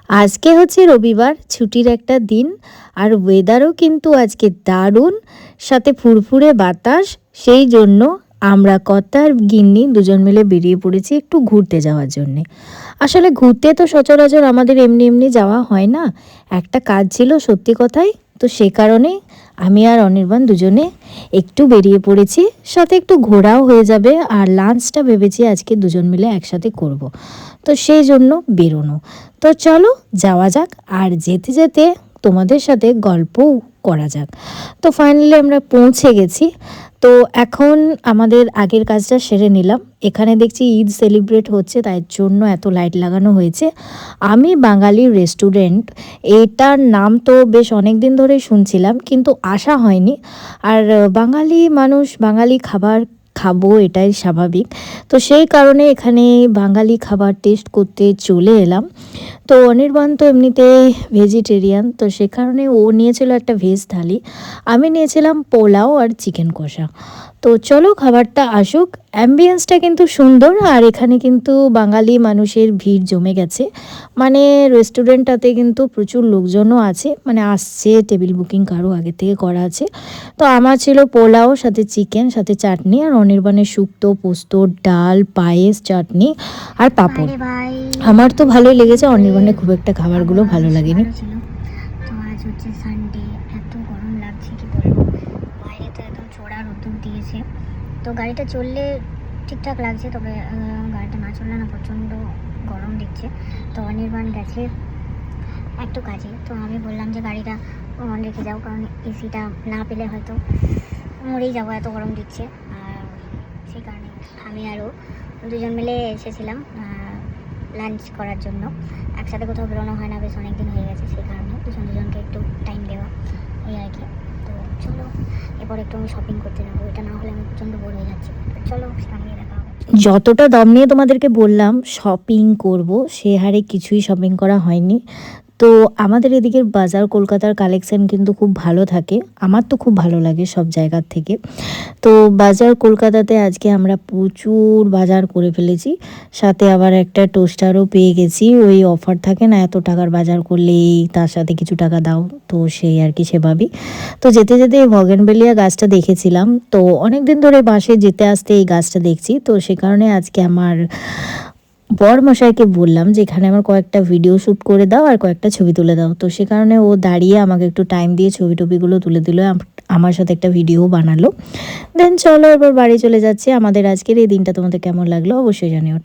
আজকে হচ্ছে রবিবার, ছুটির একটা দিন। আর ওয়েদারও কিন্তু আজকে দারুণ, সাথে ফুরফুরে বাতাস। সেই জন্য আমরা কর্তা আর গিন্নি দুজন মিলে বেরিয়ে পড়েছি একটু ঘুরতে যাওয়ার জন্যে। আসলে ঘুরতে তো সচরাচর আমাদের এমনি এমনি যাওয়া হয় না, একটা কাজ ছিল সত্যি কথাই। তো সে কারণে আমি আর অনির্বাণ দুজনে একটু বেরিয়ে পড়েছি, সাথে একটু ঘোরাও হয়ে যাবে। আর লাঞ্চটা ভেবেছি আজকে দুজন মিলে একসাথে করব। তো সেই জন্য বেরোনো। তো চলো যাওয়া যাক, আর যেতে যেতে তোমাদের সাথে গল্পও করা যাক। তো ফাইনালি আমরা পৌঁছে গেছি। তো এখন আমাদের আগের কাজটা সেরে নিলাম। এখানে দেখছি ঈদ সেলিব্রেট হচ্ছে, তাই জন্য এত লাইট লাগানো হয়েছে। আমি বাঙালি রেস্টুরেন্ট, এটার নাম তো বেশ অনেক দিন ধরেই শুনছিলাম, কিন্তু আসা হয়নি। আর বাঙালি মানুষ বাঙালি খাবার খাবো, এটাই স্বাভাবিক। তো সেই কারণে এখানে বাঙালি খাবার টেস্ট করতে চলে এলাম। তো অনির্বাণ তো এমনিতে ভেজিটেরিয়ান, তো সে কারণে ও নিয়েছিল একটা ভেজ থালি, আমি নিয়েছিলাম পোলাও আর চিকেন কষা। তো চলো খাবারটা আসুক। অ্যাম্বিয়েন্সটা কিন্তু সুন্দর, আর এখানে কিন্তু বাঙালি মানুষের ভিড় জমে গেছে। মানে রেস্টুরেন্টটাতে কিন্তু প্রচুর লোকজনও আছে, মানে আসছে, টেবিল বুকিং কারো আগে থেকে করা আছে। তো আমার ছিল পোলাও, সাথে চিকেন, সাথে চাটনি, আর অনির্বাণের শুক্তো, পোস্ত, ডাল, পায়েস, চাটনি আর পাঁপড়। আমার তো ভালোই লেগেছে, অনির্বাণের খুব একটা খাবারগুলো ভালো লাগেনি। তো আজ হচ্ছে সানডে, এত গরম লাগছে কি বলবো, বাইরে তো একদম চড়া রোদ্দুর দিয়েছে। তো গাড়িটা চললে ঠিকঠাক লাগছে, তবে গাড়িটা না চললে না প্রচণ্ড গরম দিচ্ছে। তো অনির্বাণ গেছে একটু কাজে, তো আমি বললাম যে গাড়িটা অন রেখে যাও, কারণ এসিটা না পেলে হয়তো মরেই যাবো, এত গরম দিচ্ছে। আর সেই কারণে আমি আরও দুজন মিলে এসেছিলাম লাঞ্চ করার জন্য। একসাথে কোথাও বেরোনো হয় না, বেশ অনেক দিন হয়ে গেছে, সেই কারণে দুজনকে একটু টাইম দেওয়া, এই আর কি। তো চলো এরপর একটু আমি শপিং করতে যাবো, এটা না হলে আমি প্রচণ্ড বোর হয়ে যাচ্ছি। তো চলো সামনে দেখা হবে। যতটা দাম নিয়ে তোমাদেরকে বললাম শপিং করব, সে হারে কিছুই শপিং করা হয়নি। তো আমাদের এদিকের বাজার কলকাতার কালেকশান কিন্তু খুব ভালো থাকে, আমার তো খুব ভালো লাগে সব জায়গার থেকে। তো বাজার কলকাতাতে আজকে আমরা প্রচুর বাজার করে ফেলেছি, সাথে আবার একটা টোস্টারও পেয়ে গেছি। ওই অফার থাকে না, এত টাকার বাজার করলেই তার সাথে কিছু টাকা দাও, তো সেই আর কি সেভাবেই। তো যেতে যেতে এই বগেনভেলিয়া গাছটা দেখেছিলাম, তো অনেক দিন ধরে বাসে যেতে আসতে এই গাছটা দেখছি। তো সে কারণে আজকে আমার বরমশাইকে বললাম যে এখানে আমার কয়েকটা ভিডিও শ্যুট করে দাও আর কয়েকটা ছবি তুলে দাও। তো সে কারণে ও দাঁড়িয়ে আমাকে একটু টাইম দিয়ে ছবি টবিগুলো তুলে দিল, আমার সাথে একটা ভিডিও বানালো। দেন চলো এবার বাড়ি চলে যাচ্ছি। আমাদের আজকের এই দিনটা তোমাদের কেমন লাগলো অবশ্যই জানিও।